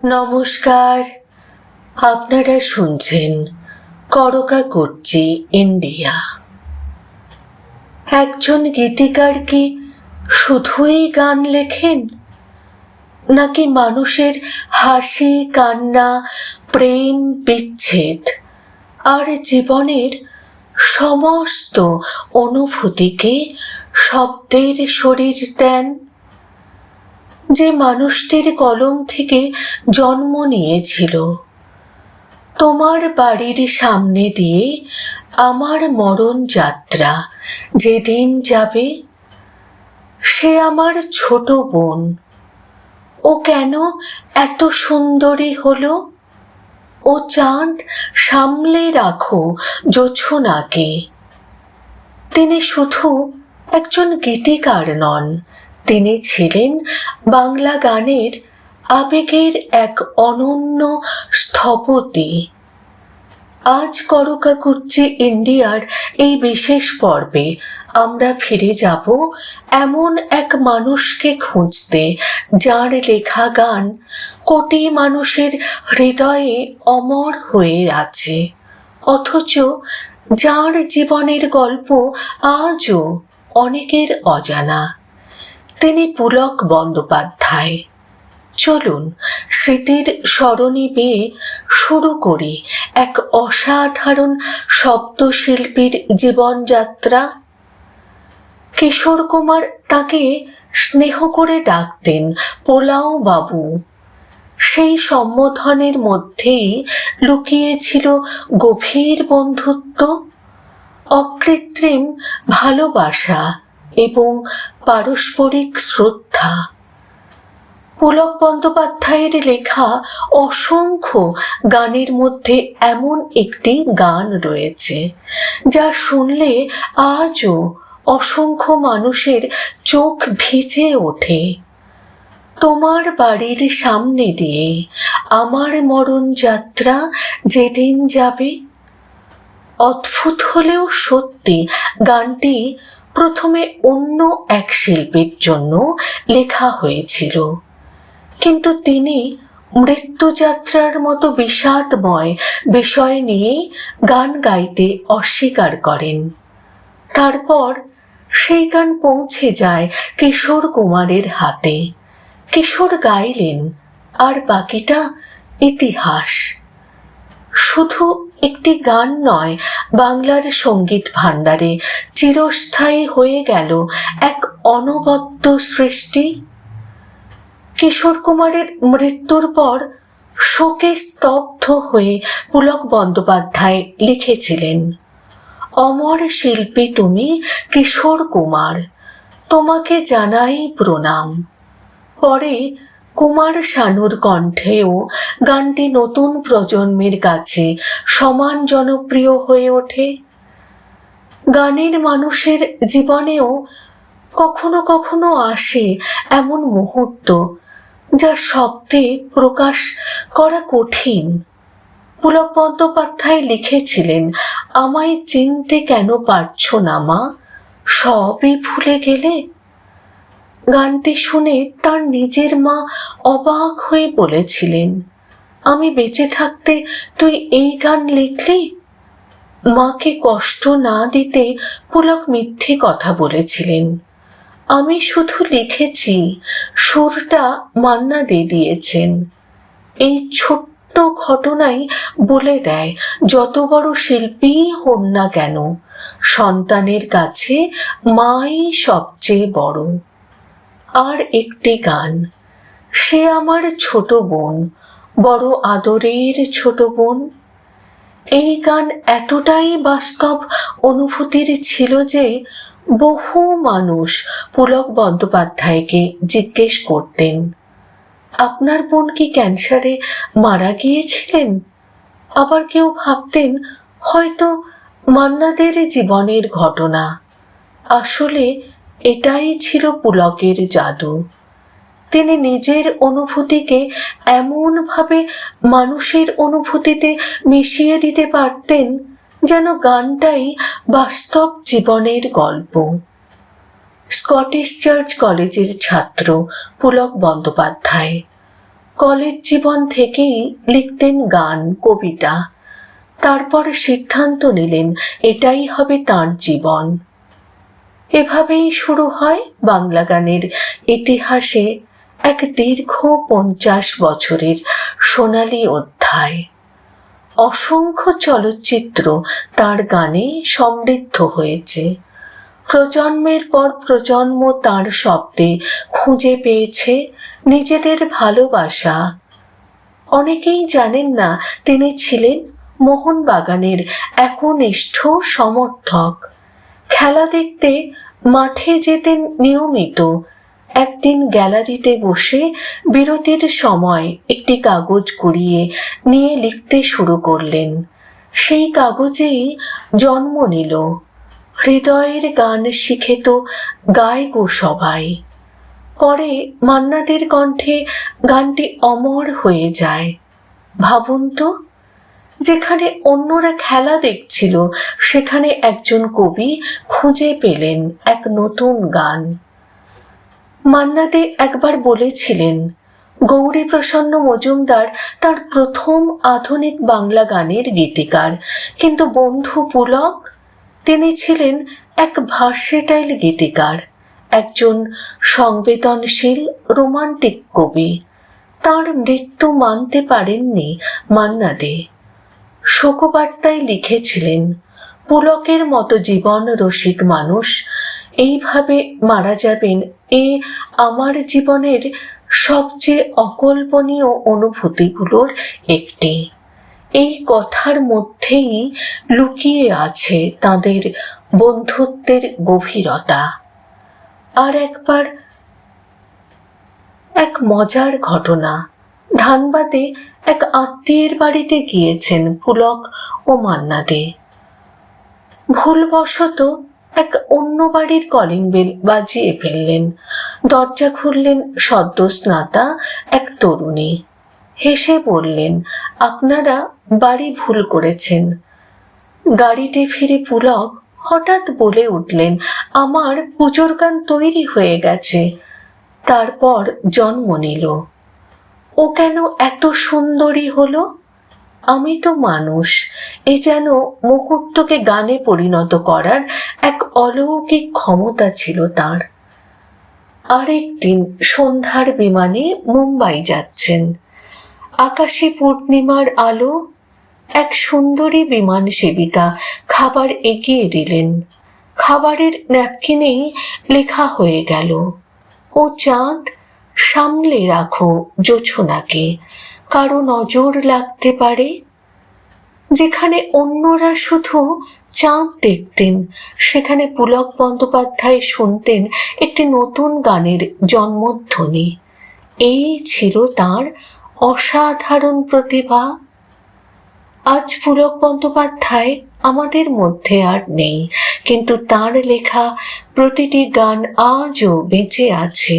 নমস্কার। আপনারা শুনছেন করকাকুর্চি ইন্ডিয়া। একজন গীতিকার কি শুধুই গান লেখেন, নাকি মানুষের হাসি, কান্না, প্রেম, বিচ্ছেদ আর জীবনের সমস্ত অনুভূতিকে শব্দের শরীর দেন? যে মানুষটির কলম থেকে জন্ম নিয়েছিল, তোমার বাড়ির সামনে দিয়ে আমার মরণ যাত্রা যেদিন যাবে, সে আমার ছোট বোন। ও কেন এত সুন্দরী হলো? ও চাঁদ সামলে রাখো জোছনাকে। তিনি শুধু একজন গীতিকার নন, তিনি ছিলেন বাংলা গানের আবেগের এক অনন্য স্থপতি। আজ করকাকুর্চি ইন্ডিয়ার এই বিশেষ পর্বে আমরা ফিরে যাব এমন এক মানুষকে খুঁজতে, যার লেখা গান কোটি মানুষের হৃদয়ে অমর হয়ে আছে, অথচ যার জীবনের গল্প আজও অনেকের অজানা। তিনি পুলক বন্দ্যোপাধ্যায়। চলুন স্মৃতির সরণি বেয়ে শুরু করি এক অসাধারণ শব্দশিল্পীর জীবনযাত্রা। কিশোর কুমার তাকে স্নেহ করে ডাকতেন পোলাও বাবু। সেই সম্বোধনের মধ্যেই লুকিয়েছিল গভীর বন্ধুত্ব, অকৃত্রিম ভালোবাসা এবং পারস্পরিক শ্রদ্ধা। পুলক বন্দ্যোপাধ্যায়ের লেখা অসংখ্য গানের মধ্যে এমন একটি গান রয়েছে যা শুনলে আজও অসংখ্য মানুষের চোখ ভিজে ওঠে। তোমার বাড়ির সামনে দিয়ে আমার মরণ যাত্রা যেদিন যাবে। অদ্ভুত হলেও সত্যি, গানটি প্রথমে অন্য এক শিল্পীর জন্য লেখা হয়েছিল, কিন্তু তিনি মৃত্যুযাত্রার মতো বিষাদময় বিষয় নিয়ে গান গাইতে অস্বীকার করেন। তারপর সেই গান পৌঁছে যায় কিশোর কুমারের হাতে। কিশোর গাইলেন, আর বাকিটা ইতিহাস। শুধু একটি গান নয়, বাংলার সঙ্গীত ভাণ্ডারে চিরস্থায়ী হয়ে গেল এক অনবদ্য সৃষ্টি। কিশোর কুমারের মৃত্যুর পর শোকে স্তব্ধ হয়ে পুলক বন্দ্যোপাধ্যায় লিখেছিলেন, অমর শিল্পী তুমি কিশোর কুমার, তোমাকে জানাই প্রণাম। পরে কুমার শানুর কণ্ঠেও গানটি নতুন প্রজন্মের কাছে সমান জনপ্রিয় হয়ে ওঠে। গানের মানুষের জীবনেও কখনো কখনো আসে এমন মুহূর্ত যা শব্দে প্রকাশ করা কঠিন। পুলক বন্দ্যোপাধ্যায় লিখেছিলেন, আমায় চিনতে কেন পারছো না মা, সবই ভুলে গেলে। গানটি শুনে তার নিজের মা অবাক হয়ে বলেছিলেন, আমি বেঁচে থাকতে তুই এই গান লিখলি? মাকে কষ্ট না দিতে পুলক মিথ্যে কথা বলেছিলেন। আমি শুধু লিখেছি, সুরটা মান্না দে দিয়েছেন। এই ছোট্ট ঘটনাই বলে দেয়, যত বড় শিল্পী হন না কেন, সন্তানের কাছে মাই সবচেয়ে বড়। আর একটি গান, সে আমার ছোট বোন, বড় আদরের ছোট বোন। এই গান এতটাই বাস্তব অনুভূতির ছিল যে বহু মানুষ পুলক বন্দ্যোপাধ্যায়কে জিজ্ঞেস করতেন, আপনার বোন কি ক্যান্সারে মারা গিয়েছিলেন? আবার কেউ ভাবতেন হয়তো মান্নাদের জীবনের ঘটনা। আসলে এটাই ছিল পুলকের জাদু। তিনি নিজের অনুভূতিকে এমনভাবে মানুষের অনুভূতিতে মিশিয়ে দিতে পারতেন যেন গানটাই বাস্তব জীবনের গল্প। স্কটিশ চার্চ কলেজের ছাত্র পুলক বন্দ্যোপাধ্যায়। কলেজ জীবন থেকেই লিখতেন গান, কবিতা। তারপর সিদ্ধান্ত নিলেন এটাই হবে তাঁর জীবন। এভাবেই শুরু হয় বাংলা গানের ইতিহাসে এক দীর্ঘ 50 বছরের সোনালী অধ্যায়। অসংখ্য চলচ্চিত্র তার গানে সমৃদ্ধ হয়েছে। প্রজন্মের পর প্রজন্ম তার শব্দে খুঁজে পেয়েছে নিজেদের ভালোবাসা। অনেকেই জানেন না তিনি ছিলেন মোহনবাগানের একনিষ্ঠ সমর্থক। খেলা দেখতে মাঠে যেতেন নিয়মিত। একদিন গ্যালারিতে বসে বিরতির সময় একটি কাগজ কুড়িয়ে নিয়ে লিখতে শুরু করলেন। সেই কাগজেই জন্ম নিল হৃদয়ের গান শিখে তো গায় গো সবাই। পরে মান্নাদের কণ্ঠে গানটি অমর হয়ে যায়। ভাবুন তো, যেখানে অন্যরা খেলা দেখছিল সেখানে একজন কবি খুঁজে পেলেন এক নতুন গান। মান্না দে একবার বলেছিলেন গৌরীপ্রসন্ন মজুমদার তার প্রথম আধুনিক বাংলা গানের গীতিকার, কিন্তু বন্ধু পুলক তিনি ছিলেন এক ভার্সেটাইল গীতিকার, একজন সংবেদনশীল রোমান্টিক কবি। তার মৃত্যু মানতে পারেননি মান্না দে। শোকবার্তায় লিখেছিলেন, পুলকের মতো জীবন রসিক মানুষ এইভাবে মারা যাবেন এ আমার জীবনের সবচেয়ে অকল্পনীয় অনুভূতিগুলোর একটি। এই কথার মধ্যেই লুকিয়ে আছে তাদের বন্ধুত্বের গভীরতা। আর একবার এক মজার ঘটনা। ধানবাদে এক আত্মীয়ের বাড়িতে গিয়েছেন পুলক ও মান্না দে। ভুলবশত এক অন্য বাড়ির কলিং বেল বাজিয়ে ফেললেন। দরজা খুললেন সদ্য স্নাতা এক তরুণী। হেসে বললেন, আপনারা বাড়ি ভুল করেছেন। গাড়িতে ফিরে পুলক হঠাৎ বলে উঠলেন, আমার পুজোর গান তৈরি হয়ে গেছে। তারপর জন্ম নিল। ও কেন এত সুন্দরী হলো? আমি তো মানুষ। এ যেন মুহূর্তকে গানে পরিণত করার এক অলৌকিক ক্ষমতা ছিল তার। আরেকদিন সন্ধ্যার বিমানে মুম্বাই যাচ্ছেন। আকাশে পূর্ণিমার আলো। এক সুন্দরী বিমান সেবিকা খাবার এগিয়ে দিলেন। খাবারের ন্যাপকিনেই লেখা হয়ে গেল, ও চাঁদ, সামলে রাখো জোছনাকে, কারো নজর লাগতে পারে। যেখানে অন্যরা শুধু চাঁদ দেখতেন, সেখানে পুলক বন্দ্যোপাধ্যায় শুনতেন একটি নতুন গানের জন্মধ্বনি। এই ছিল তার অসাধারণ প্রতিভা। আজ পুলক বন্দ্যোপাধ্যায় আমাদের মধ্যে আর নেই, কিন্তু তার লেখা প্রতিটি গান আজও বেঁচে আছে।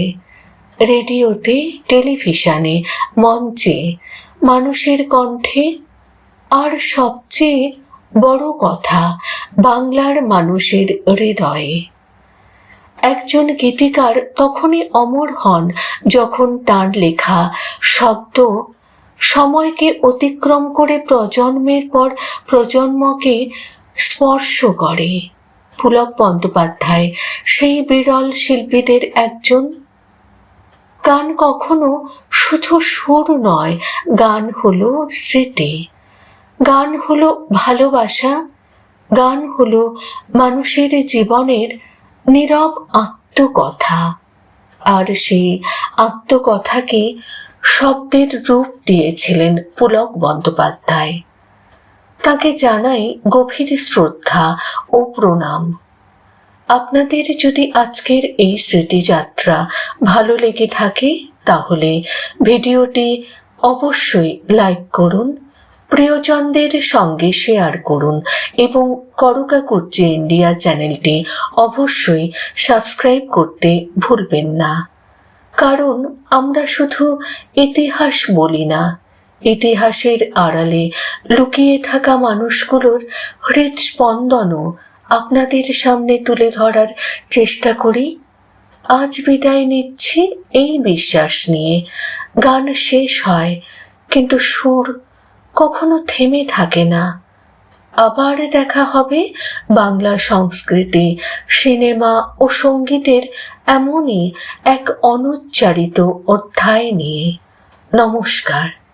রেডিওতে, টেলিভিশনে, মঞ্চে, মানুষের কণ্ঠে। আর সবচেয়ে বড় কথা, বাংলার মানুষের হৃদয়ে। একজন গীতিকার তখনই অমর হন যখন তার লেখা শব্দ সময়কে অতিক্রম করে প্রজন্মের পর প্রজন্মকে স্পর্শ করে। পুলক বন্দ্যোপাধ্যায় সেই বিরল শিল্পীদের একজন। গান কখনো শুধু সুর নয়, গান হলো স্মৃতি, গান হলো ভালোবাসা, গান হলো মানুষের জীবনের নীরব আত্মকথা। আর সেই আত্মকথাকে শব্দের রূপ দিয়েছিলেন পুলক বন্দ্যোপাধ্যায়। তাকে জানাই গভীর শ্রদ্ধা ও প্রণাম। আপনাদের যদি আজকের এই স্মৃতিযাত্রা ভালো লেগে থাকে তাহলে ভিডিওটি অবশ্যই লাইক করুন, প্রিয়জনদের সঙ্গে শেয়ার করুন এবং করুকাকুর্চি ইন্ডিয়া চ্যানেলটি অবশ্যই সাবস্ক্রাইব করতে ভুলবেন না। কারণ আমরা শুধু ইতিহাস বলি না, ইতিহাসের আড়ালে লুকিয়ে থাকা মানুষগুলোর হৃদস্পন্দনও আপনাদের সামনে তুলে ধরার চেষ্টা করি। আজ বিদায় নিচ্ছি এই বিশ্বাস নিয়ে। গান শেষ হয়, কিন্তু সুর কখনো থেমে থাকে না। আবার দেখা হবে বাংলা সংস্কৃতি, সিনেমা ও সঙ্গীতের এমনই এক অনুচ্চারিত অধ্যায় নিয়ে। নমস্কার।